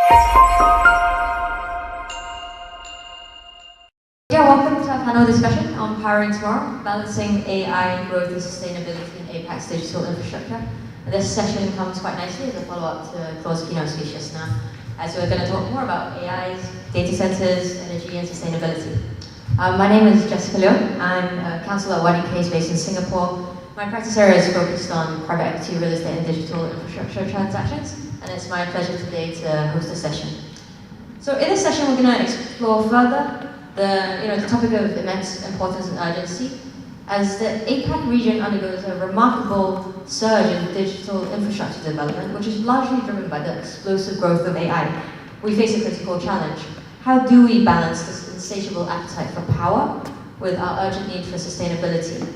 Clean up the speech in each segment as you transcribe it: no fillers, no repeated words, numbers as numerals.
Yeah, welcome to our panel discussion on Powering Tomorrow, Balancing AI Growth and Sustainability in APAC's Digital Infrastructure. And this session comes quite nicely as a follow-up to Claude's keynote speech just now, as we're going to talk more about AIs, data centers, energy, and sustainability. My name is Jessica Leung. I'm a counsel at White Case based in Singapore. My practice area is focused on private equity, real estate, and digital infrastructure transactions, and it's my pleasure today to host this session. So in this session, we're going to explore further the topic of immense importance and urgency, as the APAC region undergoes a remarkable surge in digital infrastructure development, which is largely driven by the explosive growth of AI. We face a critical challenge. How do we balance this insatiable appetite for power with our urgent need for sustainability?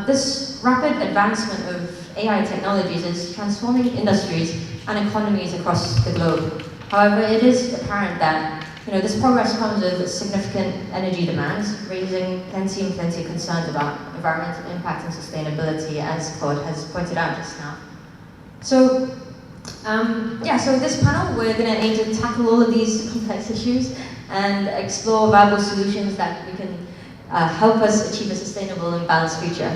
This rapid advancement of AI technologies is transforming industries and economies across the globe. However, it is apparent that this progress comes with significant energy demands, raising plenty of concerns about environmental impact and sustainability, as Claude has pointed out just now. So, so this panel, we're going to aim to tackle all of these complex issues and explore viable solutions that we can help us achieve a sustainable and balanced future.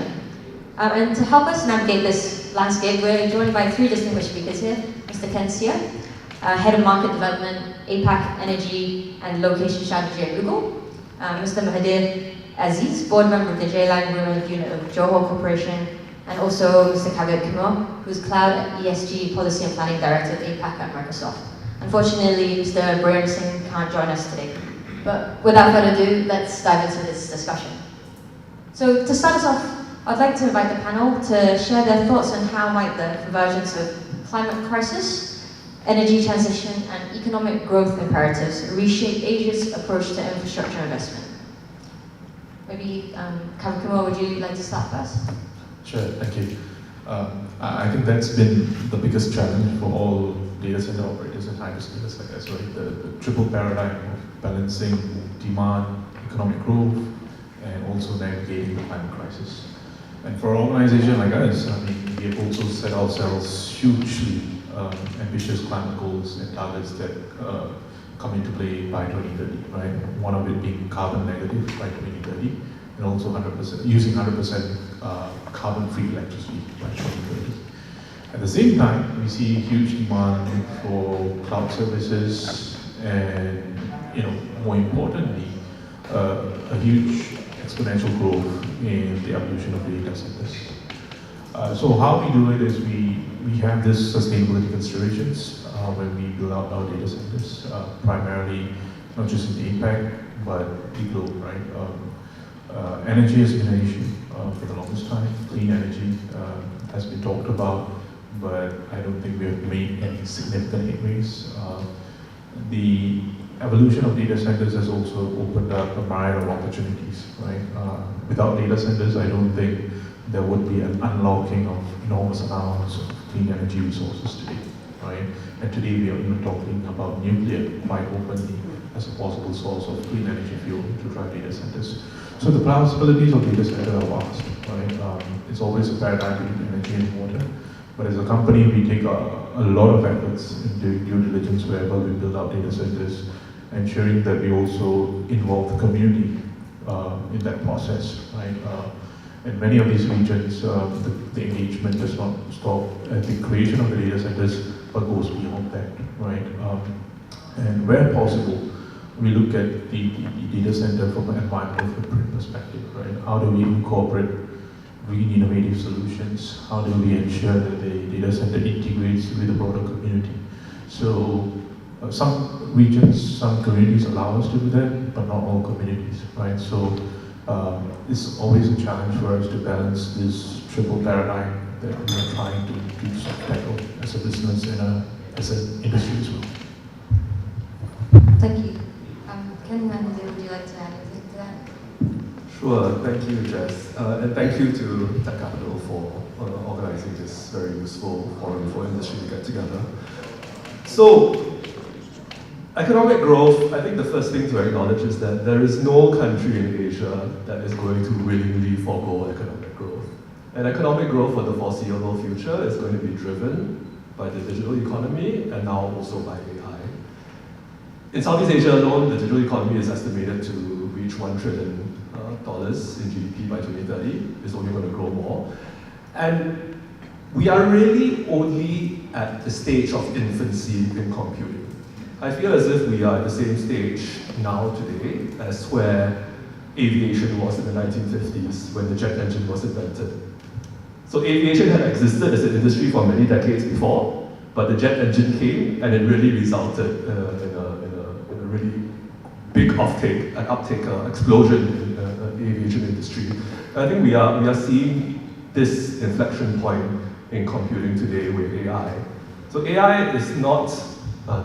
And to help us navigate this landscape, we're joined by three distinguished speakers here. Mr. Ken Siah, Head of Market Development, APAC Energy and Location Strategy at Google. Mr. Mahadhir Aziz, Board Member of the JLand Group Unit of Johor Corporation, and also Mr. Kavickumar, who's Cloud ESG Policy and Planning Director at APAC at Microsoft. Unfortunately, Mr. Braham Singh can't join us today. But without further ado, let's dive into this discussion. So to start us off, I'd like to invite the panel to share their thoughts on how might the convergence of climate crisis, energy transition, and economic growth imperatives reshape Asia's approach to infrastructure investment. Maybe, Kavickumar, would you like to start first? Sure, thank you. I think that's been the biggest challenge for all data center operators and hyperscalers like us, right? The triple paradigm of balancing demand, economic growth, and also navigating the climate crisis. And for an organization like us, we have also set ourselves hugely ambitious climate goals and targets that come into play by 2030, right? One of it being carbon negative by 2030, and also 100% using 100% carbon-free electricity by 2030. At the same time, we see huge demand for cloud services, and more importantly, a huge exponential growth in the evolution of data centers. So how we do it is we have this sustainability considerations when we build out our data centers, primarily not just in APAC, but the globe, right? Energy has been an issue for the longest time. Clean energy has been talked about, but I don't think we have made any significant headways. The evolution of data centers has also opened up a myriad of opportunities, right? Without data centers, I don't think there would be an unlocking of enormous amounts of clean energy resources today, right? And today we are even talking about nuclear quite openly as a possible source of clean energy fuel to drive data centers. So the possibilities of data center are vast, right? It's always a paradigm between energy and water. But as a company, we take a lot of efforts in doing due diligence wherever we build out data centers, ensuring that we also involve the community in that process, right? In many of these regions, the engagement does not stop at the creation of the data centers, but goes beyond that, right? And where possible, we look at the data center from an environmental footprint perspective, right? How do we incorporate green innovative solutions? How do we ensure that the data center integrates with the broader community? So some regions, some communities allow us to do that, but not all communities, right? So it's always a challenge for us to balance this triple paradigm that we are trying to tackle as a business and as an industry as well. Thank you. Ken, would you like to add anything to that? Sure, thank you, Jess. And thank you to Tech Capital for organizing this very useful forum for industry to get together. So, economic growth, I think the first thing to acknowledge is that there is no country in Asia that is going to willingly forego economic growth. And economic growth for the foreseeable future is going to be driven by the digital economy and now also by AI. In Southeast Asia alone, the digital economy is estimated to reach $1 trillion in GDP by 2030. It's only going to grow more. And we are really only at the stage of infancy in computing. I feel as if we are at the same stage now today as where aviation was in the 1950s when the jet engine was invented. So aviation had existed as an industry for many decades before, but the jet engine came and it really resulted in a really big uptake, explosion in the aviation industry. And I think we are seeing this inflection point in computing today with AI. So AI is not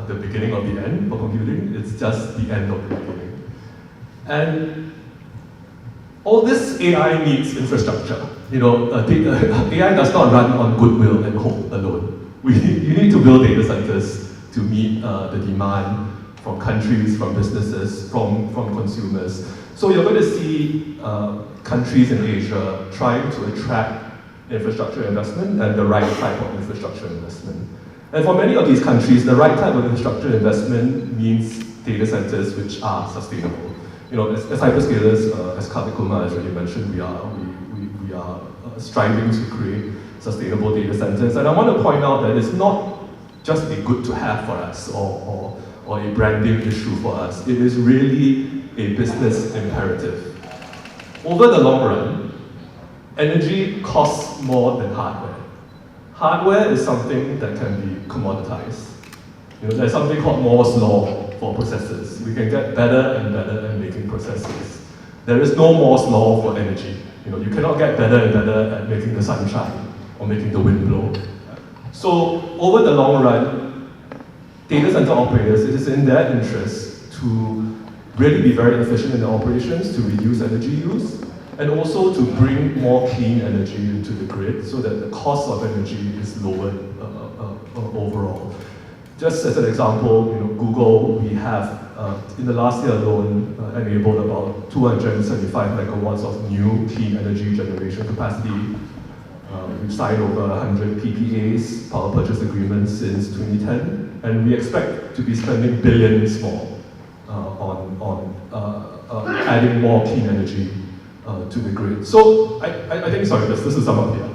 the beginning of the end for computing, it's just the end of the beginning. And all this AI needs infrastructure. You know, AI does not run on goodwill and hope alone. You need to build data centers to meet the demand from countries, from businesses, from consumers. So you're going to see countries in Asia trying to attract infrastructure investment and the right type of infrastructure investment. And for many of these countries, the right type of infrastructure investment means data centers which are sustainable. You know, as hyperscalers, as Kavickumar has already mentioned, we are striving to create sustainable data centers. And I want to point out that it's not just a good to have for us or a branding issue for us. It is really a business imperative. Over the long run, energy costs more than hardware. Hardware is something that can be commoditized. You know, there's something called Moore's law for processors. We can get better and better at making processors. There is no Moore's law for energy. You know, you cannot get better and better at making the sun shine or making the wind blow. So over the long run, data center operators, it is in their interest to really be very efficient in their operations, to reduce energy use, and also to bring more clean energy into the grid so that the cost of energy is lowered overall. Just as an example, you know, Google, we have in the last year alone enabled about 275 megawatts of new clean energy generation capacity. We've signed over 100 PPAs, power purchase agreements, since 2010, and we expect to be spending billions more on adding more clean energy to the grid. So I think, sorry, this is sum up here.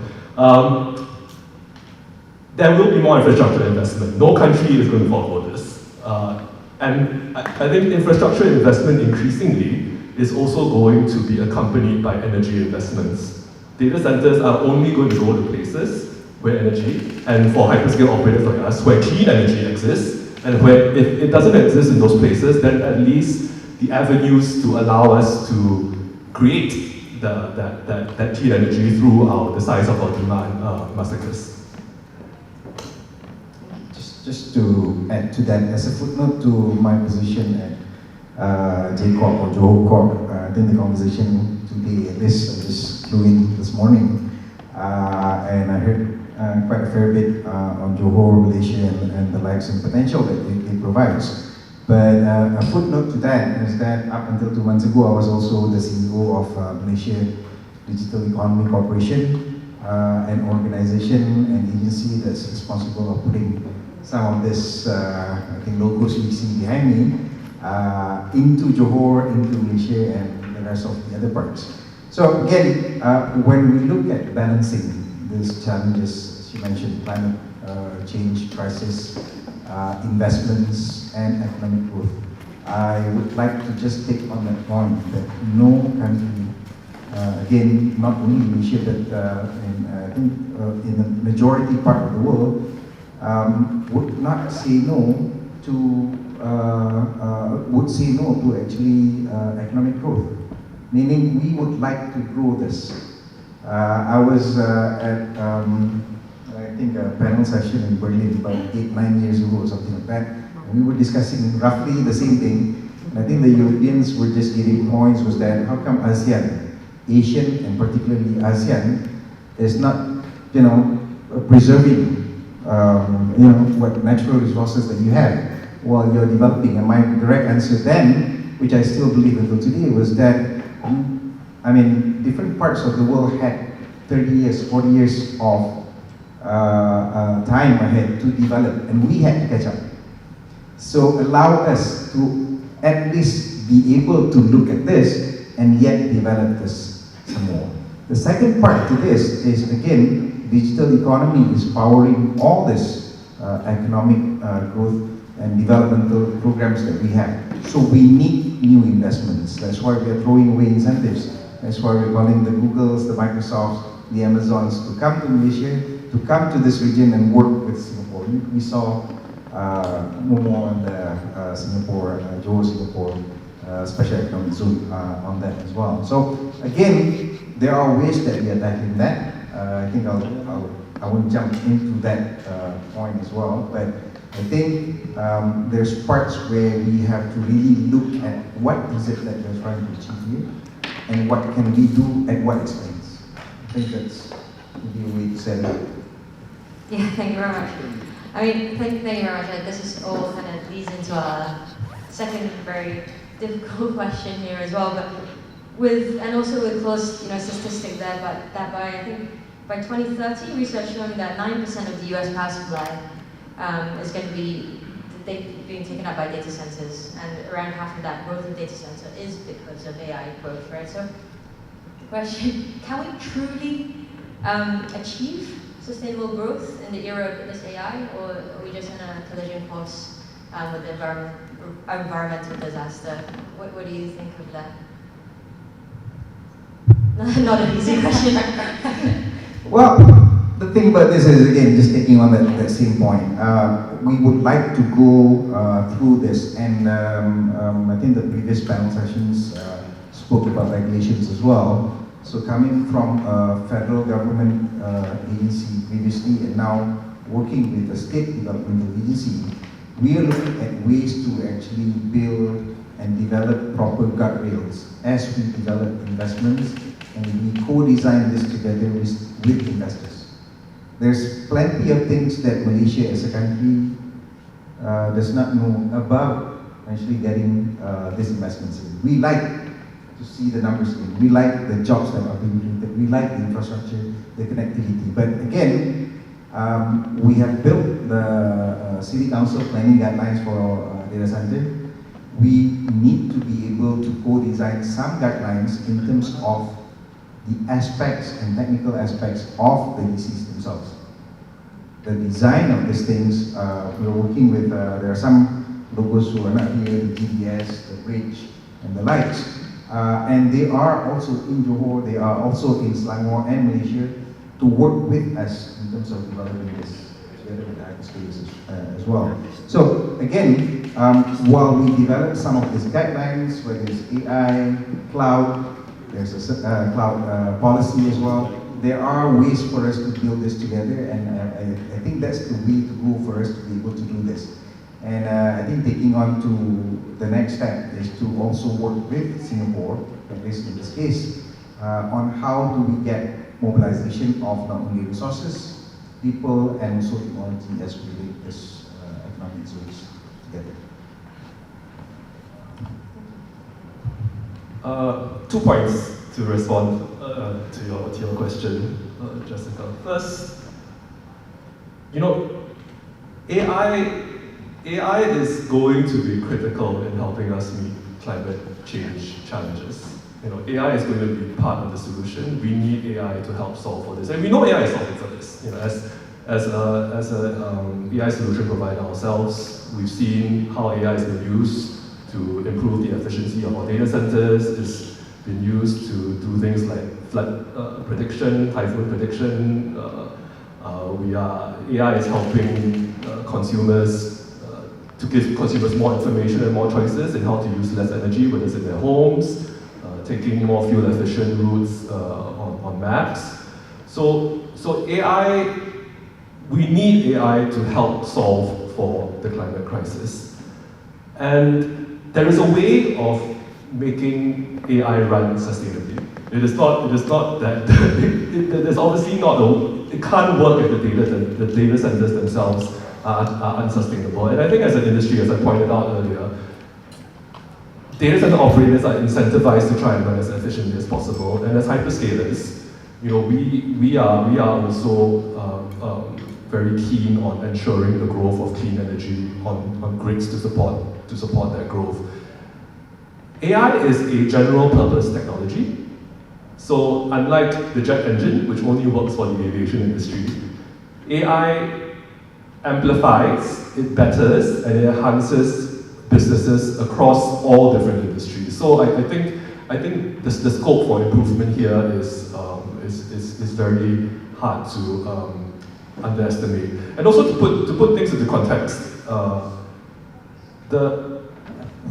There will be more infrastructure investment. No country is going to follow this. And I think infrastructure investment increasingly is also going to be accompanied by energy investments. Data centers are only going to go to places where energy, and for hyperscale operators like us, where clean energy exists, and where if it doesn't exist in those places, then at least the avenues to allow us to create that clean energy through the size of our demand must exist. Just to add to that, as a footnote to my position at J Corp or Johor Corp, I think the conversation today, at least I just flew in this morning, and I heard quite a fair bit on Johor, Malaysia, and the likes and potential that it provides. But a footnote to that is that up until 2 months ago, I was also the CEO of Malaysia Digital Economy Corporation, an organization and agency that's responsible of putting some of this, I think, logos you see behind me, into Johor, into Malaysia, and the rest of the other parts. So again, when we look at balancing these challenges, as you mentioned, climate change crisis, investments, and economic growth, I would like to just take on that point that no country, again, not only Malaysia, but I think in the majority part of the world, would not say no to actually economic growth. Meaning we would like to grow this. I was at I think a panel session in Berlin about 8-9 years ago or something like that, and we were discussing roughly the same thing. And I think the Europeans were just giving points was that how come ASEAN, Asian and particularly ASEAN, is not, you know, preserving what natural resources that you have while you're developing. And my direct answer then, which I still believe until today, was that, I mean, different parts of the world had 30 years, 40 years of time ahead to develop, and we had to catch up. So allow us to at least be able to look at this and yet develop this some more. The second part to this is, again, digital economy is powering all this economic growth and developmental programs that we have. So we need new investments. That's why we are throwing away incentives. That's why we're calling the Googles, the Microsofts, the Amazons to come to Malaysia, to come to this region and work with Singapore. We saw Momo and the Singapore, Johor Singapore Special Economic Zone on that as well. So again, there are ways that we are tackling that. I think I won't jump into that point as well, but I think there's parts where we have to really look at what is it that we're trying to achieve here, and what can we do at what expense. I think that's maybe a way to say it. Yeah, thank you very much. I mean, thank you very much. This is all kind of leads into our second very difficult question here as well, but and also with close, statistic there, but that I think by 2030, research showing that 9% of the US power supply is going to be being taken up by data centers, and around half of that growth in data center is because of AI growth, right? So, the question: can we truly achieve sustainable growth in the era of this AI, or are we just in a collision course with the environmental disaster? What do you think of that? Not an easy question. Well, the thing about this is, again, just taking on that same point. We would like to go through this, and I think the previous panel sessions spoke about regulations as well. So coming from a federal government agency previously, and now working with a state developmental agency, we are looking at ways to actually build and develop proper guardrails as we develop investments, and we co-design this together with investors. There's plenty of things that Malaysia as a country does not know about actually getting these investments in. We like to see the numbers in. We like the jobs that are being created. We like the infrastructure, the connectivity. But again, we have built the City Council planning guidelines for data center. We need to be able to co-design some guidelines in terms of the aspects and technical aspects of the DCs themselves. The design of these things, we're working with, there are some logos who are not here, the GDS, the bridge, and the lights. And they are also in Johor, they are also in Selangor and Malaysia to work with us in terms of developing this together with the hyperscalers as well. So again, while we develop some of these guidelines, whether it's AI, cloud, there's a cloud policy as well. There are ways for us to build this together, and I think that's the way to go for us to be able to do this. And I think taking on to the next step is to also work with Singapore, at least in this case, on how do we get mobilization of not only resources, people, and also technology as we link this economic zones together. 2 points to respond to your question, Jessica. First, AI is going to be critical in helping us meet climate change challenges. AI is going to be part of the solution. We need AI to help solve for this, and we know AI is solving for this. As a AI solution provider ourselves, we've seen how AI has been used to improve the efficiency of our data centers. It's been used to do things like flood prediction, typhoon prediction. AI is helping consumers to give consumers more information and more choices in how to use less energy, whether it's in their homes, taking more fuel-efficient routes on maps. So AI, we need AI to help solve for the climate crisis. And there is a way of making AI run sustainably. It is not that, there's obviously not, it can't work if the data centers themselves are unsustainable. And I think as an industry, as I pointed out earlier, data center operators are incentivized to try and run as efficiently as possible. And as hyperscalers, we are also very keen on ensuring the growth of clean energy on grids to support that growth. AI is a general purpose technology. So unlike the jet engine, which only works for the aviation industry, AI amplifies, it betters, and it enhances businesses across all different industries. So I think the scope for improvement here is very hard to underestimate. And also to put things into context,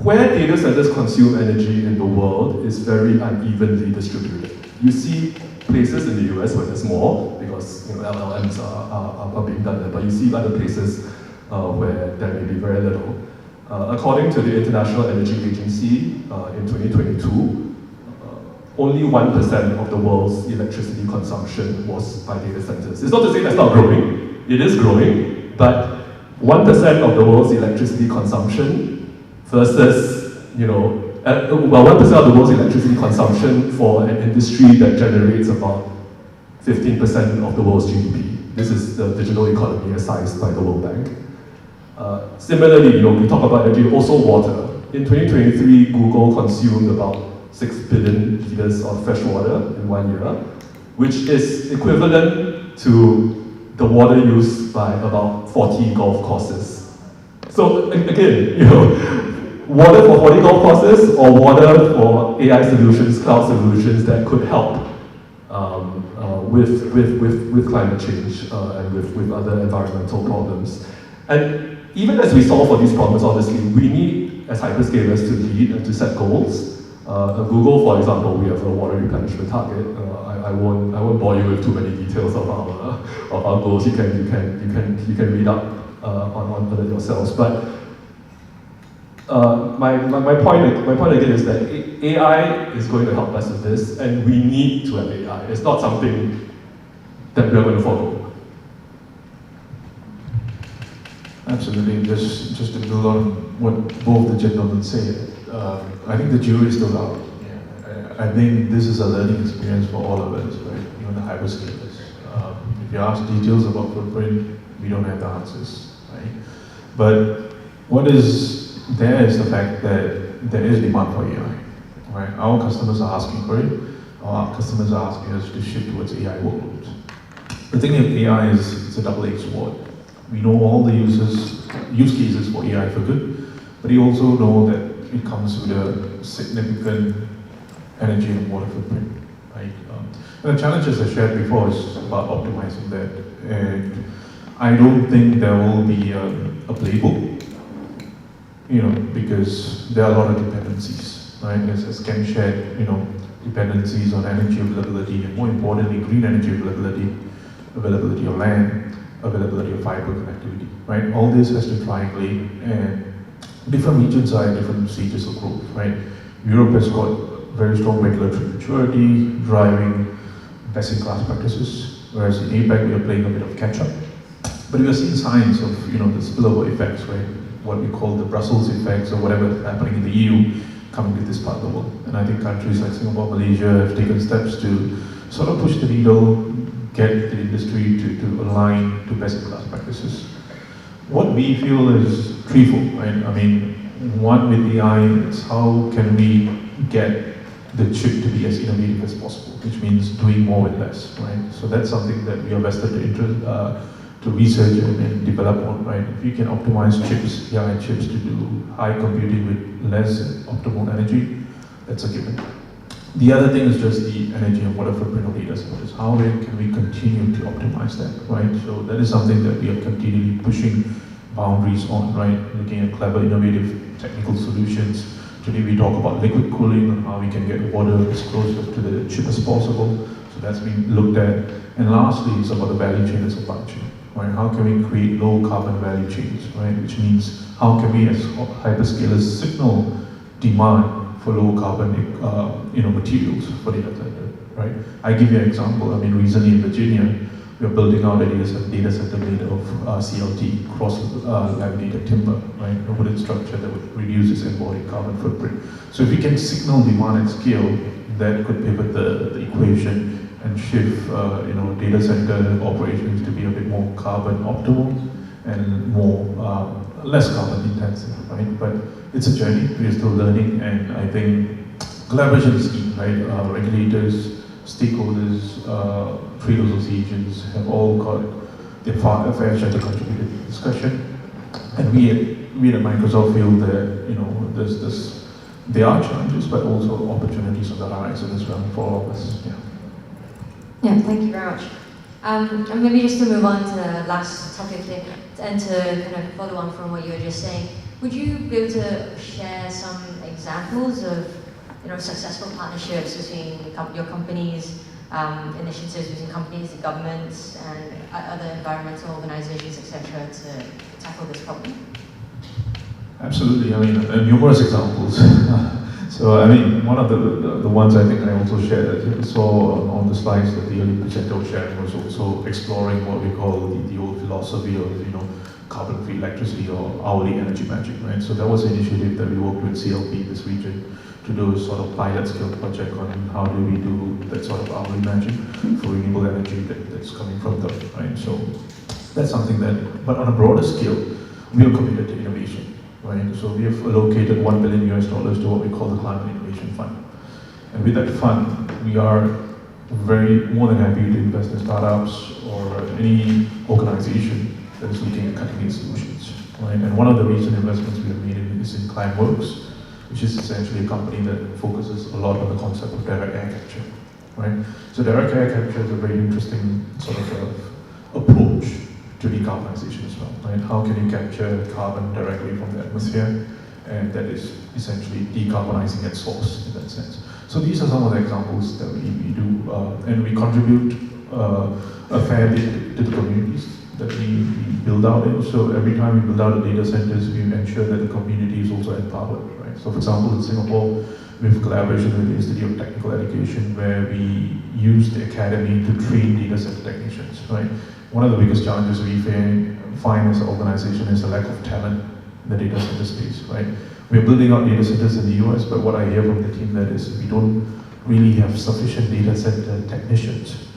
where data centers consume energy in the world is very unevenly distributed. You see places in the US where there's more, because LLMs are being done there, but you see other places where there may be very little. According to the International Energy Agency, in 2022, only 1% of the world's electricity consumption was by data centers. It's not to say that's not growing, it is growing, but 1% of the world's electricity consumption versus, 1% of the world's electricity consumption for an industry that generates about 15% of the world's GDP. This is the digital economy assessed by the World Bank. Similarly, we talk about energy, also water. In 2023, Google consumed about 6 billion liters of fresh water in 1 year, which is equivalent to the water used by about 40 golf courses. So again, water for 40 golf courses or water for AI solutions, cloud solutions that could help with climate change and with other environmental problems. And even as we solve for these problems, obviously, we need, as hyperscalers, to lead and to set goals. Google, for example, we have a water replenishment target. I won't bore you with too many details of our goals. You can read up on it yourselves. But my point again is that AI is going to help us with this, and we need to have AI. It's not something that we're going to follow. Absolutely. Just to build on what both the gentlemen say, I think the jury is still out. Yeah. I think this is a learning experience for all of us, right? Even the hyperscalers. If you ask details about footprint, we don't have the answers, right? But what is there is the fact that there is demand for AI, right? Our customers are asking for it. Our customers are asking us to shift towards AI workloads. The thing with AI is it's a double-edged sword. We know all the use cases for AI for good, but we also know that it comes with a significant energy and water footprint, right? And the challenges I shared before is about optimizing that, and I don't think there will be a playbook, because there are a lot of dependencies, right? As Ken shared, dependencies on energy availability, and more importantly, green energy availability of land, availability of fiber connectivity, right? All this has to triangulate, and different regions are at different stages of growth, right? Europe has got very strong regulatory maturity, driving best-in-class practices, whereas in APAC we are playing a bit of catch-up. But we are seeing signs of, the spillover effects, right? What we call the Brussels effects, or whatever is happening in the EU, coming to this part of the world. And I think countries like Singapore, Malaysia have taken steps to sort of push the needle, get the industry to align to best-in-class practices. What we feel is threefold, right? I mean, one with AI is how can we get the chip to be as innovative as possible, which means doing more with less, right? So that's something that we are vested to research and develop on, right? If you can optimize chips, AI chips to do high computing with less optimal energy, that's a given. The other thing is just the energy and water footprint of data centers. How can we continue to optimize that, right? So that is something that we are continually pushing boundaries on, right? Looking at clever, innovative technical solutions. Today we talk about liquid cooling and how we can get water as close to the chip as possible. So that's being looked at. And lastly, it's about the value chain and supply chain, right? How can we create low carbon value chains, right? Which means how can we as hyperscalers signal demand for low carbon materials for data center, right? I give you an example. I mean, recently in Virginia, we are building out a data center made of CLT, cross-laminated timber, right? A wooden structure that would reduce its embodied carbon footprint. So if we can signal demand at scale, that could pivot the equation and shift data center operations to be a bit more carbon optimal and more less carbon intensive, right? But it's a journey. We are still learning, and I think collaboration is key, right? Regulators, stakeholders, trade associations have all got their fair share to contribute to the discussion. And we at Microsoft feel that there are challenges, but also opportunities on the horizon as well for all of us. Yeah, thank you very much. And maybe just to move on to the last topic here, and to kind of follow on from what you were just saying, would you be able to share some examples of successful partnerships between your companies, initiatives between companies, the governments, and other environmental organizations, etc., to tackle this problem? Absolutely. I mean, numerous examples. So, I mean, one of the ones I think I also shared, I saw on the slides that the early presenter was sharing, was also exploring what we call the old philosophy of, carbon-free electricity or hourly energy magic, right? So that was an initiative that we worked with CLP, this region, to do a sort of pilot scale project on how do we do that sort of hourly magic for renewable energy that's coming from them, right? So that's something that, but on a broader scale, we are committed to innovation, right? So we have allocated $1 billion to what we call the Climate Innovation Fund. And with that fund, we are more than happy to invest in startups or any organization that is looking at cutting-edge solutions, right? And one of the recent investments we have made is in Climeworks, which is essentially a company that focuses a lot on the concept of direct air capture, right? So direct air capture is a very interesting sort of approach to decarbonization as well, right? How can you capture carbon directly from the atmosphere? And that is essentially decarbonizing at source in that sense. So these are some of the examples that we do, and we contribute a fair bit to the communities that we build out in. So every time we build out a data centers, we ensure that the community is also empowered, right? So for example, in Singapore, we have collaboration with the Institute of Technical Education, where we use the academy to train data center technicians, right? One of the biggest challenges we find as an organization is the lack of talent in the data center space, right? We're building out data centers in the US, but what I hear from the team that is we don't really have sufficient data center technicians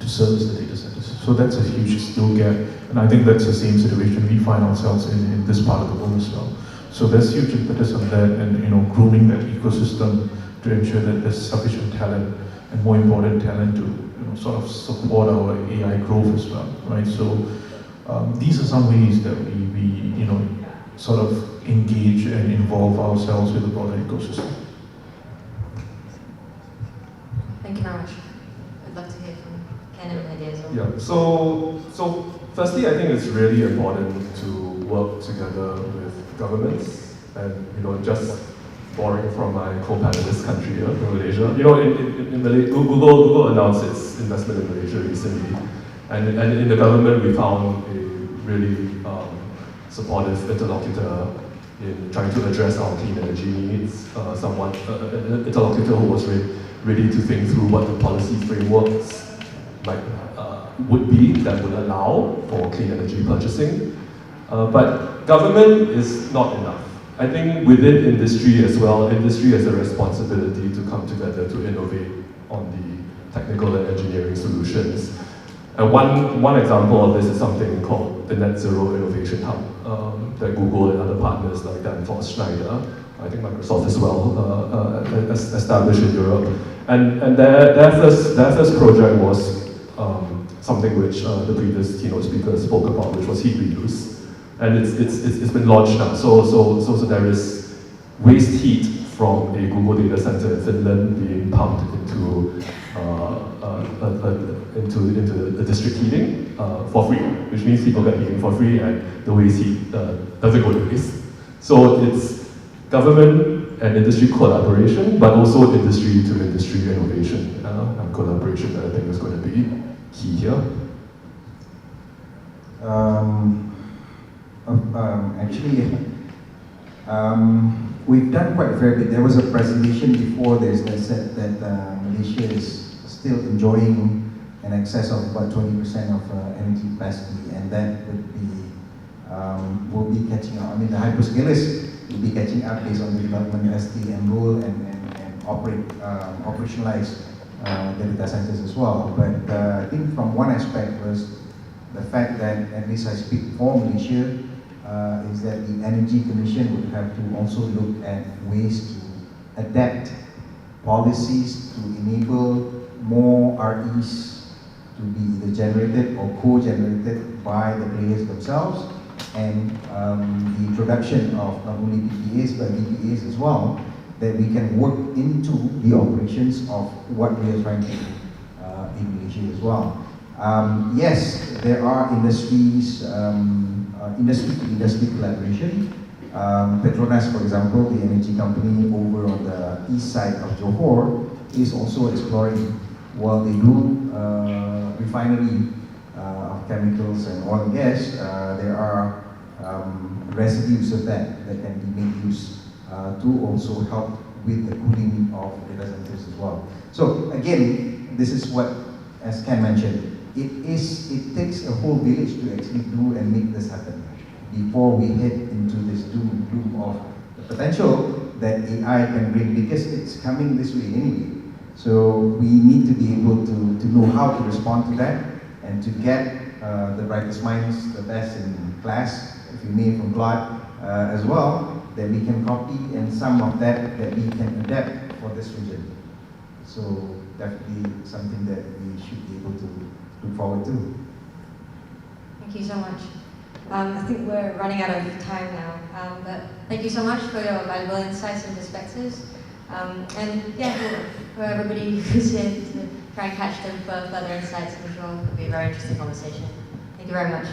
to service the data centers. So that's a huge skill gap, and I think that's the same situation we find ourselves in this part of the world as well. So there's huge impetus on that, and grooming that ecosystem to ensure that there's sufficient talent, and more important, talent to sort of support our AI growth as well, right? So these are some ways that we sort of engage and involve ourselves with the broader ecosystem. Thank you very much. I'd love to hear from Ken and Mahadhir as well. Yeah. So firstly, I think it's really important to work together with governments, and just borrowing from my co-panelist country here, Malaysia. In Malaysia, Google announced its investment in Malaysia recently, and in the government we found a really supportive interlocutor in trying to address our clean energy needs. An interlocutor who was ready to think through what the policy frameworks would be that would allow for clean energy purchasing. But government is not enough. I think within industry as well, industry has a responsibility to come together to innovate on the technical and engineering solutions. And one example of this is something called the Net Zero Innovation Hub that Google and other partners like Danfoss, Schneider, I think Microsoft as well, established in Europe. And their first project was something which the previous keynote speaker spoke about, which was heat reuse. And it's been launched now. So there is waste heat from a Google data center in Finland being pumped into the district heating for free, which means people get heating for free, and the waste heat doesn't go to waste. So it's government and industry collaboration, but also industry to industry innovation and collaboration that I think is going to be key here. We've done quite a fair bit. There was a presentation before this that said that Malaysia is still enjoying an excess of about 20% of energy capacity, and that will be catching up. I mean, the hyperscalers will be catching up based on the development as they enroll and operationalize the data centers as well. But I think from one aspect was the fact that, at least I speak for Malaysia, is that the Energy Commission would have to also look at ways to adapt policies to enable more REs to be either generated or co-generated by the players themselves, and the introduction of not only PPAs but VPAs as well, that we can work into the operations of what we are trying to do in Malaysia as well. Yes, there are industries, industry-to-industry collaboration. Petronas, for example, the energy company over on the east side of Johor, is also exploring, while they do refinery of chemicals and oil and gas, there are residues of that can be made use to also help with the cooling of data centers as well. So again, this is what, as Ken mentioned, it takes a whole village to actually do and make this happen before we head into this doom and gloom of the potential that AI can bring, because it's coming this way anyway. So we need to be able to know how to respond to that and to get the brightest minds, the best in class, if you may, from Claude as well, that we can copy, and some of that we can adapt for this region. So definitely something that we should be able to look forward to. Thank you so much. I think we're running out of time now, but thank you so much for your valuable insights and perspectives. And yeah, for everybody who's here to try and catch them for further insights, I'm sure it'll be a very interesting conversation. Thank you very much.